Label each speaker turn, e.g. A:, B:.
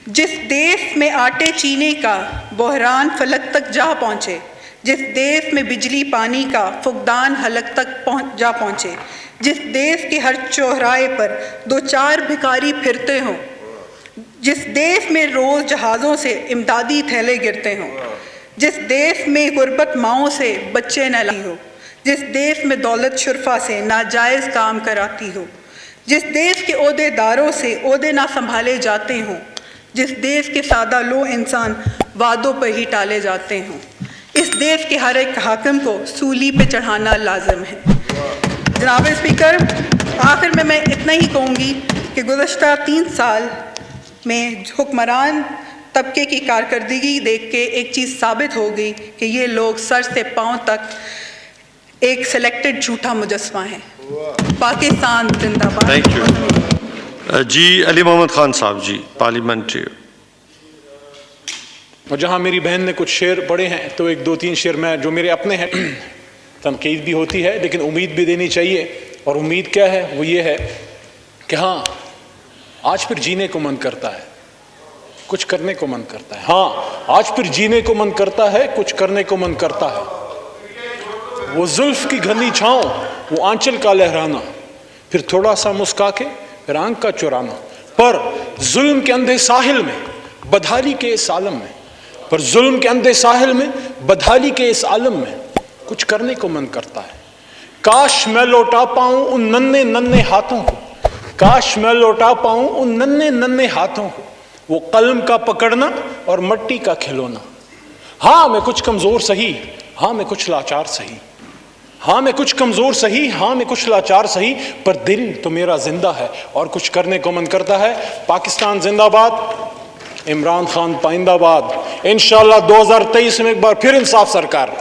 A: जिस देश में आटे चीनी का बहरान फलक तक जा पहुँचे, जिस देश में बिजली पानी का फुकदान हलक तक जा पहुँचे, जिस देश के हर चौराहे पर दो चार भिखारी फिरते हों, जिस देश में रोज़ जहाज़ों से इमदादी थैले गिरते हों, जिस देश में गुर्बत माओं से बच्चे न लाई हो, जिस देश में दौलत शुरफा से नाजायज़ काम कराती हो, जिस देश के ओहदेदारों से ओहदे ना संभाले जाते हों, जिस देश के सादा लो इंसान वादों पर ही टाले जाते हों, इस देश के हर एक हाकिम को सूली पे चढ़ाना लाजिम है। जनाब स्पीकर, आखिर में मैं इतना ही कहूँगी कि गुज़श्ता 3 साल में हुक्मरान तबके की कारकर्दगी देख के एक चीज़ साबित हो गई कि ये लोग सर से पाँव तक एक सिलेक्टेड झूठा मुजस्मा है। पाकिस्तान जिंदाबाद।
B: थैंक यू जी। अली मोहम्मद खान साहब जी, पार्लियामेंट्री।
C: और जहाँ मेरी बहन ने कुछ शेर पढ़े हैं तो एक 2-3 शेर मैं जो मेरे अपने हैं, तनकीद भी होती है लेकिन उम्मीद भी देनी चाहिए। और उम्मीद क्या है? वो ये है कि हाँ, आज फिर जीने को मन करता है, कुछ करने को मन करता है। हाँ, आज फिर जीने को मन करता है, कुछ करने को मन करता है। वो जुल्फ की घनी छाँव, वो आंचल का लहराना, फिर थोड़ा सा मुस्का के फिर आंख का चुराना। पर जुल्म के अंधे साहिल में, बदहाली के इस आलम में, पर जुल्म के अंधे साहिल में, बदहाली के इस आलम में कुछ करने को मन करता है। काश मैं लौटा पाऊं उन नन्हे नन्हे हाथों को, काश मैं लौटा पाऊं उन नन्हे नन्हे हाथों को, वो कलम का पकड़ना और मट्टी का खिलौना। हाँ मैं कुछ कमजोर सही, हाँ मैं कुछ लाचार सही, हाँ मैं कुछ कमजोर सही, हाँ मैं कुछ लाचार सही, पर दिल तो मेरा जिंदा है और कुछ करने को मन करता है। पाकिस्तान जिंदाबाद, इमरान खान पाइंदाबाद। इंशाअल्लाह 2023 में एक बार फिर इंसाफ सरकार।